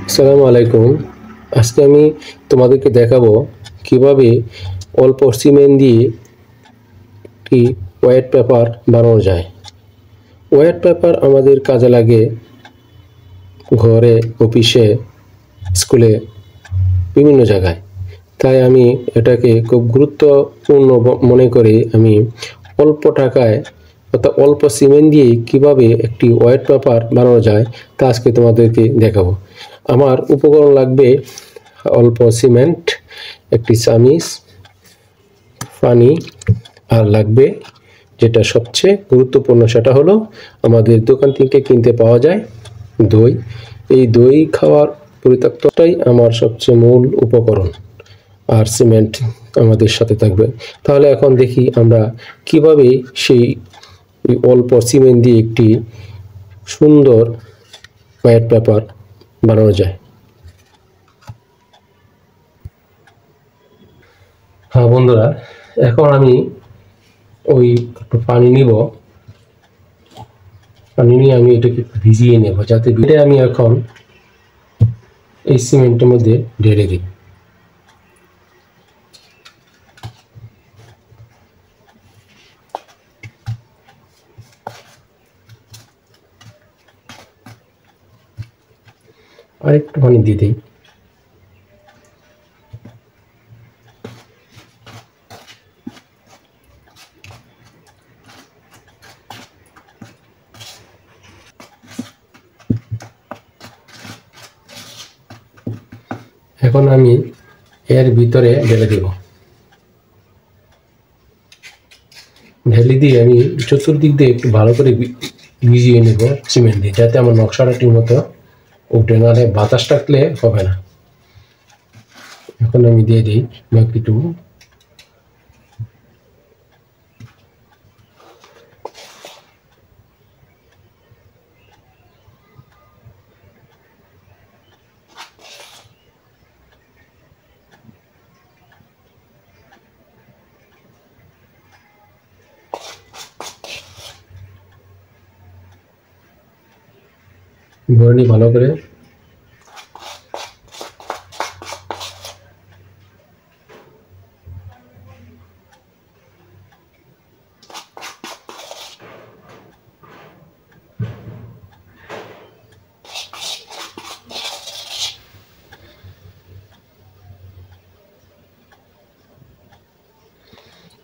আসসালামু আলাইকুম। আজকে আমি তোমাদেরকে দেখাবো কিভাবে অল্প সিমেন্ট দিয়ে একটি ওয়েট পেপার বানানো যায়। ওয়েট পেপার আমাদের কাজে লাগে ঘরে, অফিসে, স্কুলে, বিভিন্ন জায়গায়। তাই আমি এটাকে খুব গুরুত্বপূর্ণ মনে করে আমি অল্প টাকায় অর্থাৎ অল্প সিমেন্ট দিয়ে কিভাবে একটি ওয়েট পেপার বানানো যায় তা আজকে তোমাদেরকে দেখাবো। আমার উপকরণ লাগবে অল্প সিমেন্ট, একটি চামিচ, পানি, আর লাগবে যেটা সবচেয়ে গুরুত্বপূর্ণ সেটা হলো আমাদের দোকান থেকে কিনতে পাওয়া যায় দই। এই দই খাওয়ার পরিত্যক্তটাই আমার সবচেয়ে মূল উপকরণ, আর সিমেন্ট আমাদের সাথে থাকবে। তাহলে এখন দেখি আমরা কিভাবে সেই অল্প সিমেন্ট দিয়ে একটি সুন্দর হোয়াইট পেপার বানানো যায়। হ্যাঁ বন্ধুরা, এখন আমি ওই একটু পানি নিব। পানি নিয়ে আমি এটাকে ভিজিয়ে নেব, যাতে ভিজে আমি এখন এই সিমেন্টের মধ্যে ঢেলে দিই। আর একটু পানি দিয়ে দিই। এখন আমি এর ভিতরে ঢেলে দেব। ঢেলে দিয়ে আমি চতুর্দিক দিয়ে একটু ভালো করে ভিজিয়ে নেব সিমেন্ট দিয়ে, যাতে আমার নকশাটা ঠিক মতো উঠে, নাহলে বাতাস থাকলে হবে না। এখন আমি দিয়ে দিই বাকিটুকু। ভরে নিই ভালো করে।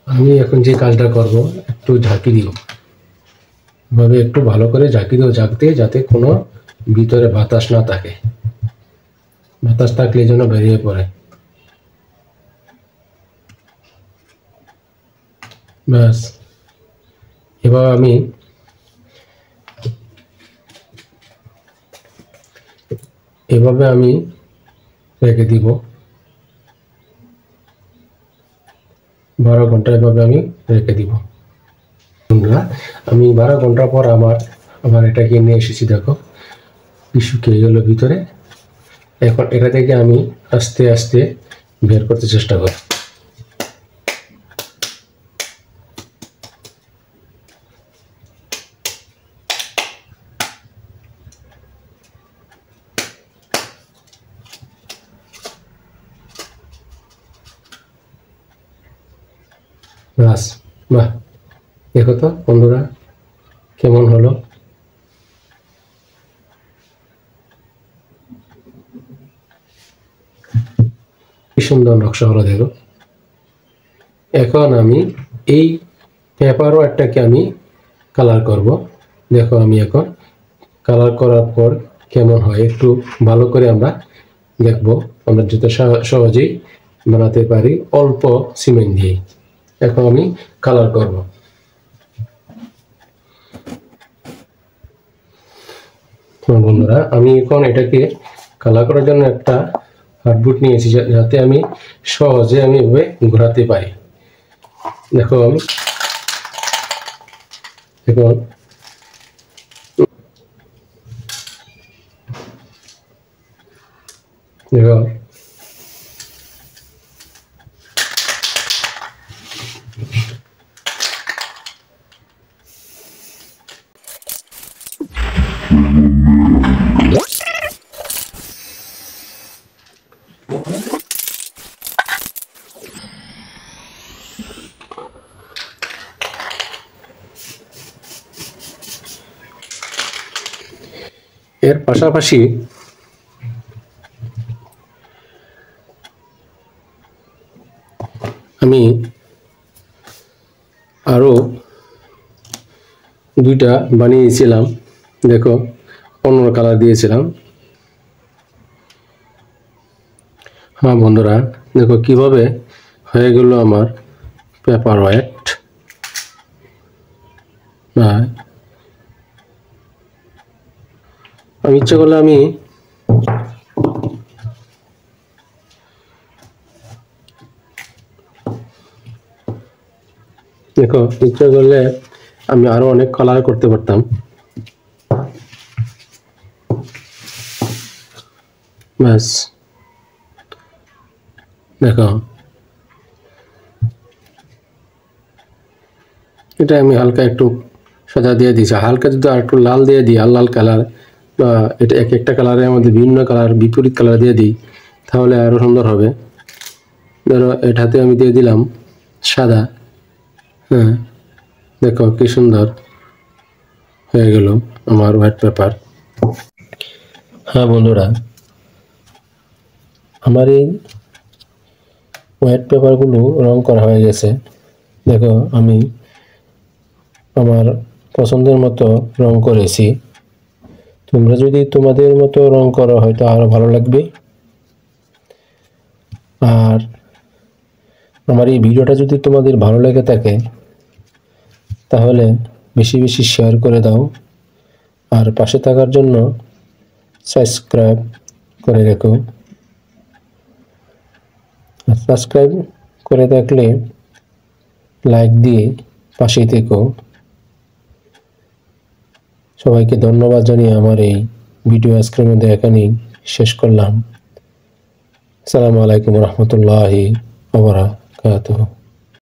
আমি এখন যে কাজটা করব, একটু ঝাঁকি দিও, এভাবে একটু ভালো করে ঝাঁকি দিও, ঝাঁকতে যাতে কোনো ভিতরে বাতাস না থাকে। বাতাস থাকলে যেন বেরিয়ে পড়ে। ব্যাস, এবার আমি এভাবে আমি রেখে দিব 12 ঘন্টা। এভাবে আমি রেখে দিব। আমি 12 ঘন্টা পর আবার এটাকে নিয়ে এসেছি। দেখো কি শুকিয়ে গেল ভিতরে। এখন এটা থেকে আমি আস্তে আস্তে বের করতে চেষ্টা করি। বাস, বাহ, দেখো তো বন্ধুরা কেমন হলো। কি সুন্দর নকশা হলো দেখো। এখন আমি এই পেপার ওয়ারটাকে আমি কালার করব। দেখো আমি এখন কালার করার পর কেমন হয় একটু ভালো করে আমরা দেখব। আমরা যত সহজেই বানাতে পারি অল্প সিমেন্ট দিয়ে। এখন আমি কালার করব। বন্ধুরা, আমি এখন এটাকে কালার করার জন্য একটা হার্ডবোর্ড নিয়েছি, যাতে আমি সহজে এভাবে ঘোরাতে পারি। দেখো আমি এখন দেখো এর পাশাপাশি আমি আরও দুইটা বানিয়েছিলাম। দেখো, অন্য কালার দিয়েছিলাম। হ্যাঁ বন্ধুরা, দেখো কিভাবে হয়ে গেল আমার পেপার ওয়েট। আমি ইচ্ছা করলে আমি দেখো ইচ্ছা করলে আমি আরো অনেক কালার করতে পারতাম। ব্যাস দেখো, এটা আমি হালকা একটু সাদা দিয়ে দিয়েছি। হালকা যদি আর একটু লাল দিয়ে দিই, লাল কালার, বা এটা এক একটা কালারের মধ্যে বিভিন্ন কালার, বিপরীত কালার দিয়ে দিই, তাহলে আরো সুন্দর হবে। ধরো এটাতে আমি দিয়ে দিলাম সাদা। হ্যাঁ, দেখো কি সুন্দর হয়ে গেল আমার হোয়াইট পেপার। হ্যাঁ বন্ধুরা, আমার এই হোয়াইট পেপারগুলো রং করা হয়ে গেছে। দেখো আমি আমার পছন্দের মতো রং করেছি। তোমরা যদি তোমাদের মতো রং করো হয়তো আরো ভালো লাগবে। আর আমার এই ভিডিওটা যদি তোমাদের ভালো লেগে থাকে তাহলে বেশি বেশি শেয়ার করে দাও, আর পাশে থাকার জন্য সাবস্ক্রাইব করে রেখো। সাবস্ক্রাইব করে থাকলে লাইক দিয়ে পাশেই থেকো। সবাইকে ধন্যবাদ জানিয়ে আমার এই ভিডিও আজকের মধ্যে এখানেই শেষ করলাম। আসসালামু আলাইকুম রহমতুল্লাহি ওয়া বারাকাতুহু।